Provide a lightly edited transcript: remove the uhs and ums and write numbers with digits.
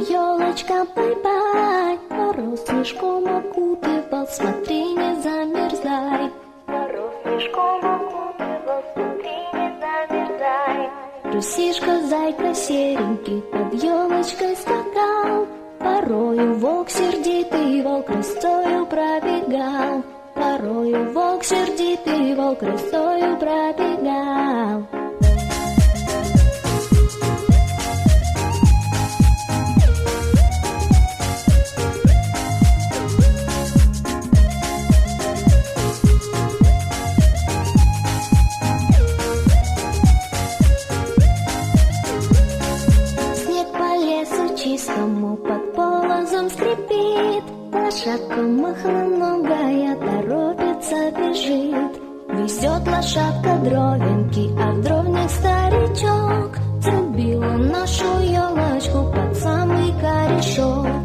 елочка, бай-бай. Мороз снежком окутывал, смотри, не замерзай. Мороз снежком окутывал, смотри, не замерзай. Русишка, зайка серенький, под елочкой скакал. Порою волк сердитый, волк рысцою пробегал. Порою волк сердитый, волк рысцою пробегал. Чистому под полозом скрипит, лошадка махноногая торопится, бежит. Везет лошадка дровенки, а в дровнях старичок. Срубил он нашу елочку под самый корешок.